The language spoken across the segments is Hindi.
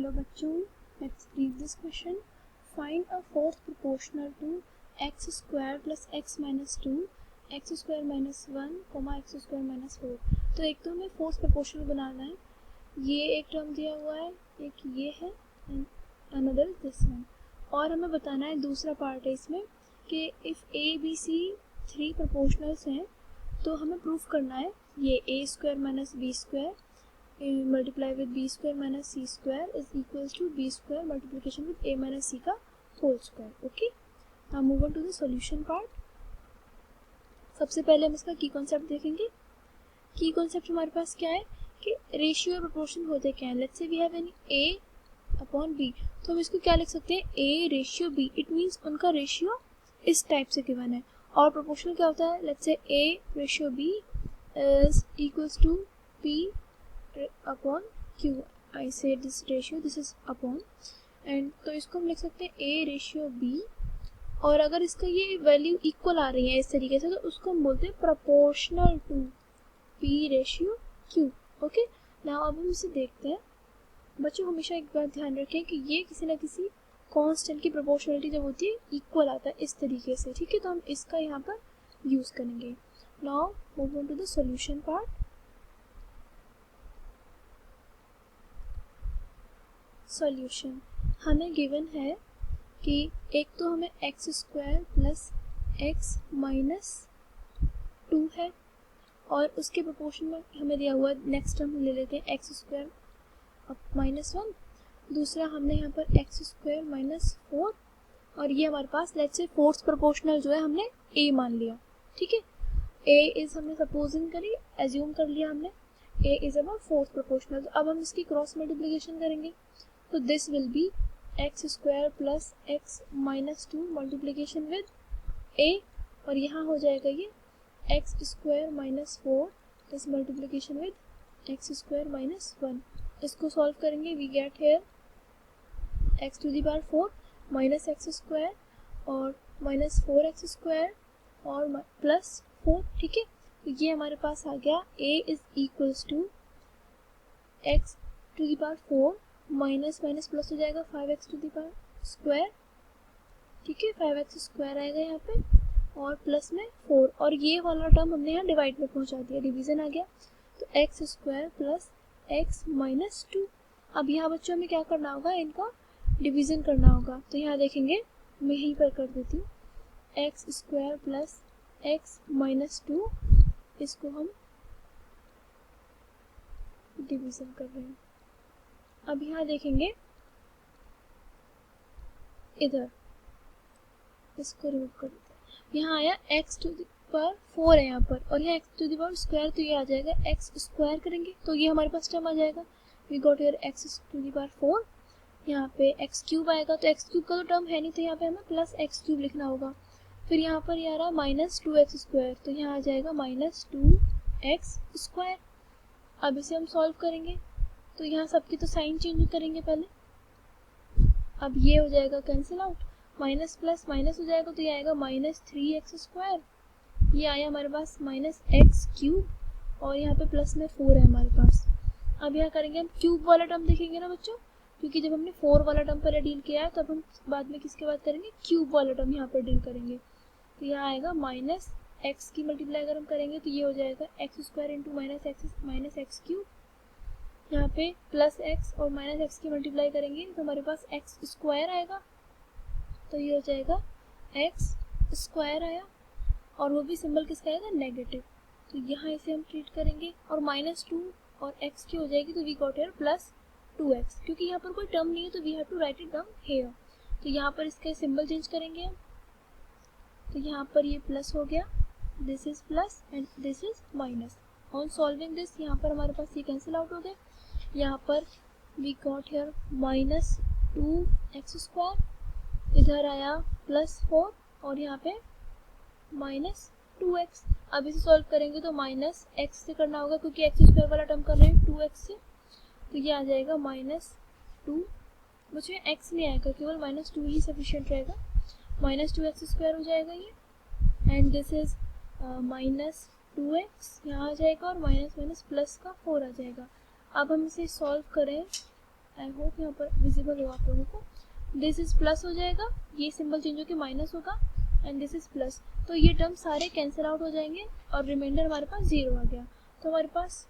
हेलो बच्चों, let's read this question. Find a fourth proportional to x square plus x minus 2, x square minus 1, x square minus 4. तो एक तो हमें फोर्थ प्रोपोर्शनल बनाना है. ये एक टर्म दिया हुआ है, एक ये है एंड अनदर दिस वन. और हमें बताना है दूसरा पार्ट है इसमें कि if A B C three proportionals हैं तो हमें प्रूफ करना है ये A square minus B square multiply with B square minus C square is equals to B square multiplication with A minus C का whole square. Okay, now move on to the solution part. सबसे पहले हम इसका की कॉन्सेप्ट देखेंगे. की कॉन्सेप्ट हमारे पास क्या है कि रेशियो और प्रोपोर्शन होते क्या है. Let's say we have an A upon B, तो हम इसको क्या लिख सकते हैं, A ratio B. It means उनका रेशियो इस टाइप से गिवन है. और प्रोपोर्शनल क्या होता है, let's say A ratio B is equals to P upon Q. I say this ratio, this is upon and, तो इसको हम लिख सकते हैं ए रेशियो बी. और अगर इसका ये वैल्यू इक्वल आ रही है इस तरीके से तो उसको हम बोलते हैं proportional to p ratio q. Okay, now अब हम इसे देखते हैं. बच्चों हमेशा एक बात ध्यान रखें कि ये किसी ना किसी कांस्टेंट की प्रोपोर्शनलिटी जब होती है इक्वल आता है इस तरीके से. ठीक है, तो हम इसका यहाँ पर यूज करेंगे. Now move on to the solution part. Solution हमें गिवन है कि एक तो हमें x square plus x minus 2 है और उसके प्रोपोर्शन में हमें दिया हुआ है, नेक्स्ट हम ले लेते हैं एक्स स्क्वायर माइनस 1. दूसरा हमने यहाँ पर एक्स स्क्वायर माइनस 4 और ये हमारे पास लेट्स से फोर्थ प्रोपोर्शनल जो है हमने ए मान लिया. ठीक है, ए इज हमने सपोजिंग करी, एज्यूम कर लिया हमने A is our fourth proportional. तो अब हम इसकी क्रॉस मल्टीप्लिकेशन करेंगे. तो this will be X square plus x minus 2 multiplication with A और यहाँ हो जाएगा ये एक्स स्क्वायर माइनस 4 इस multiplication with x square minus 1. इसको सॉल्व करेंगे, we get here x to the power 4 minus x square और माइनस 4x स्क्वायर और प्लस 4. ठीक है, तो ये हमारे पास आ गया a is equals to x to the power 4 minus minus plus हो जाएगा 5x to the power square. ठीक है, 5x स्क्वायर आएगा यहाँ पे और प्लस में 4 और ये वाला टर्म हमने यहाँ डिवाइड में पहुँचा दिया, डिवीजन आ गया. तो x square plus x minus 2. अब यहाँ बच्चों हमें क्या करना होगा, इनका डिवीजन करना होगा. तो यहाँ देखेंगे, मैं यहीं पर कर देती हूँ x square plus x minus 2, इसको हम डिवीजन कर रहे हैं. अब यहाँ देखेंगे इधर इसको रिमूव कर देते हैं. यहाँ आया x टू द पावर 4 है यहाँ पर और यहाँ x to the power square, तो ये आ जाएगा x स्क्वायर करेंगे तो ये हमारे पास टर्म आ जाएगा. We got here x to the power 4. यहाँ पे x क्यूब आएगा, तो x क्यूब का तो टर्म है नहीं तो यहाँ पे हमें प्लस x क्यूब लिखना होगा. फिर यहाँ पर ये आ रहा माइनस 2x स्क्वायर, तो यहाँ आ जाएगा माइनस 2x स्क्वायर. अब इसे हम सॉल्व करेंगे तो यहाँ सबकी तो साइन चेंज करेंगे पहले. अब ये हो जाएगा cancel out, minus plus minus हो जाएगा तो ये आएगा माइनस 3x स्क्वायर. ये आया हमारे पास माइनस एक्स क्यूब और यहाँ पे प्लस में 4 है हमारे पास. अब यहाँ करेंगे हम क्यूब वाला टर्म देखेंगे ना बच्चों, क्योंकि जब हमने 4 वाला टर्म पहले डील किया है तो अब हम बाद में किसके बात करेंगे, क्यूब वाला टर्म यहाँ पर डील करेंगे. तो यहाँ आएगा माइनस एक्स की मल्टीप्लाई अगर हम करेंगे तो ये हो जाएगा x square into minus x cube. यहाँ पे प्लस एक्स और माइनस एक्स की मल्टीप्लाई करेंगे तो हमारे पास एक्स स्क्वायर आएगा, तो ये हो जाएगा एक्स स्क्वायर आया और वो भी सिंबल किसका आएगा, नेगेटिव. तो यहाँ इसे हम ट्रीट करेंगे और माइनस 2 और x की हो जाएगी तो we got here plus 2x. क्योंकि यहाँ पर कोई टर्म नहीं है तो we have to write it down here. तो यहाँ पर इसका सिंबल चेंज करेंगे हम, तो यहाँ पर ये प्लस हो गया, this is plus and this is minus. On solving this यहाँ पर हमारे पास ये कैंसिल आउट हो गए. यहाँ पर we got here minus 2x square, इधर आया प्लस 4 और यहाँ पे माइनस 2x. अब इसे सॉल्व करेंगे तो माइनस x से करना होगा क्योंकि एक्स स्क्वायर वाला टर्म कर रहे हैं 2x से, तो ये आ जाएगा माइनस 2. मुझे x नहीं आएगा, केवल माइनस 2 ही सफिशिएंट रहेगा. माइनस 2x स्क्वायर हो जाएगा ये and this is minus 2x यहाँ आ जाएगा और माइनस माइनस प्लस का 4 आ जाएगा. अब हम इसे सॉल्व करें आई होप यहाँ पर विजिबल हो आप लोगों को। दिस इज प्लस हो जाएगा, ये सिंबल चेंज होकर माइनस होगा, एंड दिस इज प्लस। तो ये टर्म सारे कैंसिल आउट हो जाएंगे और रिमाइंडर हमारे पास 0 आ गया। तो हमारे पास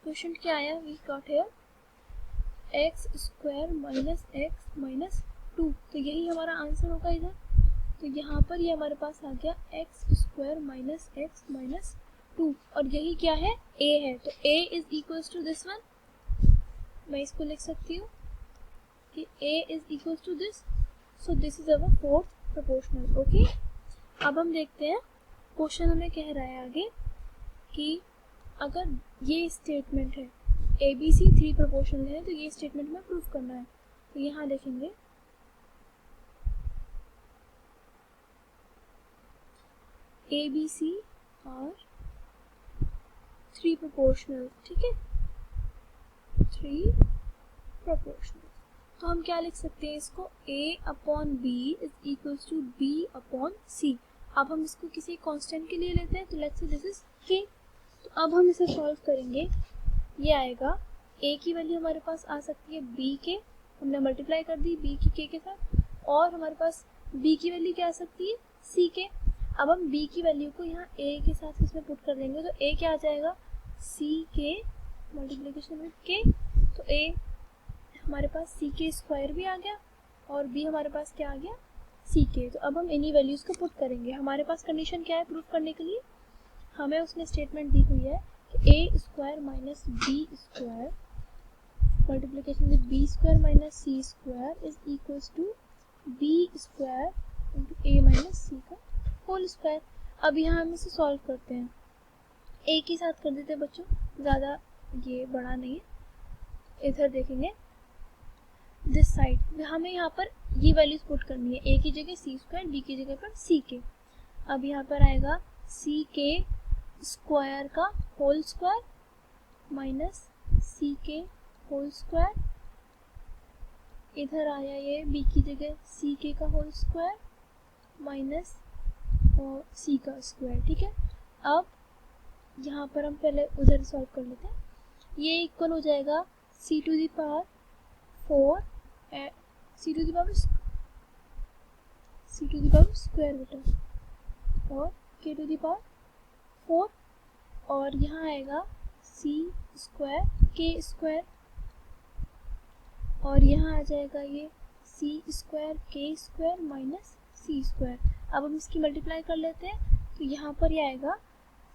क्वेश्चन क्या आया, we got here x square minus x minus 2। तो यही हमारा आंसर होगा इधर। तो यहाँ पर ये हमारे पास आ गया x square minus x minus 2, और यही क्या है, a है। तो a is equals to this one, मैं इसको लिख सकती हूँ कि a is equals to this, so this is our fourth proportional. Okay, अब हम देखते हैं क्वेश्चन हमें कह रहा है आगे कि अगर ये स्टेटमेंट है ABC 3 प्रोपोर्शनल है, तो ये स्टेटमेंट में प्रूफ करना है। तो यहाँ देखेंगे ABC और 3 प्रोपोर्शनल, ठीक है, 3 प्रोपोर्शनल। तो हम क्या लिख सकते हैं इसको, A upon B is equals to B upon C। अब हम इसको किसी कांस्टेंट के लिए लेते हैं, तो let's say this is K। तो अब हम इसे सॉल्व करेंगे, ये आएगा A की वैल्यू हमारे पास आ सकती है B के, हमने मल्टीप्लाई कर दी B की K के साथ, और हमारे पास B की वैल्यू क्या आ सकती है, C के। अब हम B की वैल्यू को यहाँ A के साथ इसमें पुट कर देंगे, तो A क्या आ जाएगा, C के मल्टीप्लिकेशन विद K। तो A हमारे पास C के स्क्वायर भी आ गया, और B हमारे पास क्या आ गया, C के। तो अब हम इन्हीं वैल्यूज को पुट करेंगे। हमारे पास कंडीशन क्या है प्रूफ करने के लिए, हमें उसने स्टेटमेंट दी हुई है कि A square minus B square multiplication with B square minus C square is equals to B square into A minus C का होल स्क्वायर। अब यहाँ हम इसे सॉल्व करते हैं, एक ही साथ कर देते हैं बच्चों, ज़्यादा ये बड़ा नहीं है। इधर देखेंगे दिस साइड, हमें यहाँ पर ये वैल्यूज पुट करनी है, A की जगह C स्क्वायर, B की जगह पर C के। अब यहाँ पर आएगा C के स्क्वायर का होल स्क्वायर माइनस C के होल स्क्वायर, इधर आया ये B की जगह C के का होल स्क्वायर माइनस और C का स्क्वायर, ठीक है। अब यहाँ पर हम पहले उधर सॉल्व कर लेते हैं, ये इक्वल हो जाएगा C to the power 4 C to the power square बेटा, और K टू दी पावर 4, और यहाँ आएगा C स्क्वायर K स्क्वायर, और यहाँ आ जाएगा ये C square K square minus C square. अब हम इसकी मल्टीप्लाई कर लेते हैं, तो यहाँ पर ये आएगा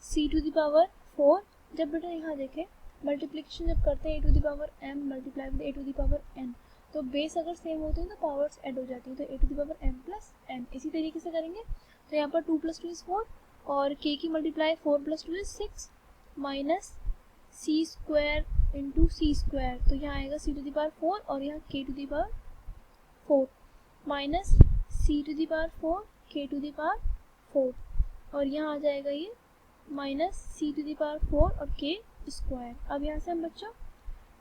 C टू दी पावर 4। जब बेटा यहाँ देखें मल्टीप्लिकेशन जब करते हैं A to the power m multiply with A to the power n, तो बेस अगर सेम होते हैं तो पावर्स ऐड हो जाती है, तो A to the power m plus n। इसी तरीके से करेंगे, तो यहाँ पर 2 + 2 इज 4, और K की multiply 4 + 2 is 6 minus C square into C square, तो यहाँ आएगा C टू दी पावर 4, और यहाँ K to the power 4 minus C to the power 4 K to the power 4, और यहाँ आ जाएगा ये minus C to the power 4 और K स्क्वायर। अब यहाँ से हम बच्चों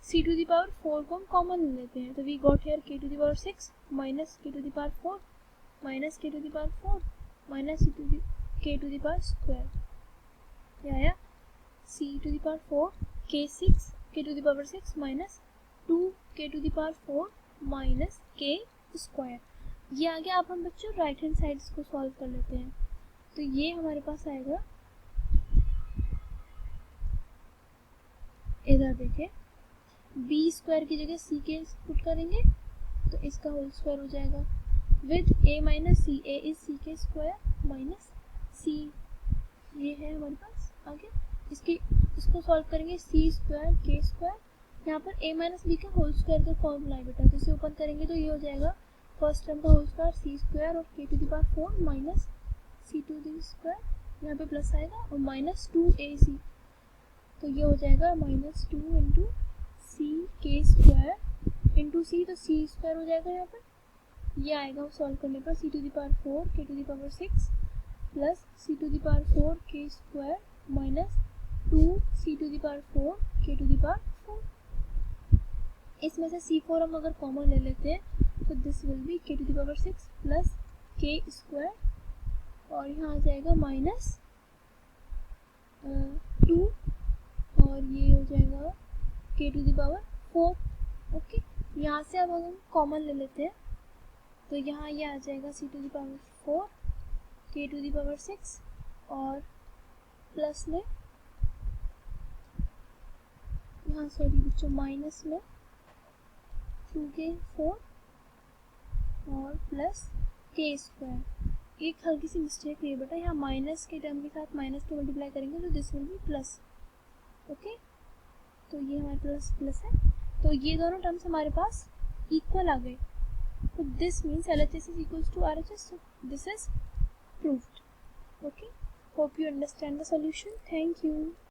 C टू दी पावर 4 को हम कॉमन ले लेते हैं, तो we got here K to the power 6 minus K to the power 4 minus K to the power 4 minus K to the power square, क्या आया C to the power 4 K to the power 6 minus 2 K to the power 4 minus K square. ये आ गया। अब हम बच्चों राइट हैंड साइड को सॉल्व कर लेते हैं, तो ये हमारे पास आएगा, इधर देखें B स्क्वायर की जगह C के पुट करेंगे, तो इसका होल स्क्वायर हो जाएगा with A minus C, A is C के स्क्वायर माइनस C, ये है हमारे पास आगे। इसको सॉल्व करेंगे C स्क्वायर K स्क्वायर, यहाँ पर A माइनस B का होल स्क्वायर का फॉर्मूला है बेटा, तो इसे ओपन करेंगे तो ये हो जाएगा फर्स्ट टर्म का होल स्क्वायर C स्क्वायर और K to the power 4 minus C to the square, यहाँ पे प्लस आएगा, और माइनस 2AC, तो ये हो जाएगा minus 2 into C K square into C, तो C स्क्वायर हो जाएगा यहाँ पर, ये आएगा सॉल्व करने पर C to the power 4 K to the power 6 plus C to the power 4 K square minus 2 C to the power 4 K to the power 4। इसमें से C4 हम अगर कॉमन ले लेते हैं, तो this will be K to the power 6 plus K square, और यहाँ आ जाएगा माइनस 2, और ये हो जाएगा K to the power 4, okay, यहाँ से अब हम कॉमन ले लेते हैं, तो यहाँ ये आ जाएगा c to the power 4 k to the power 6 और प्लस में यहाँ सॉरी बच्चों माइनस में 2k4 और प्लस k स्क्वायर। एक हल्की सी मिस्टेक है बेटा, यहाँ माइनस के टर्म के साथ माइनस को मल्टीप्लाई करेंगे तो this will B plus. Okay, तो ये हमारे प्लस प्लस है, तो ये दोनों टर्म्स हमारे पास इक्वल आ गए। So this means LHS is equals to RHS. So this is proved. Okay. Hope you understand the solution. Thank you.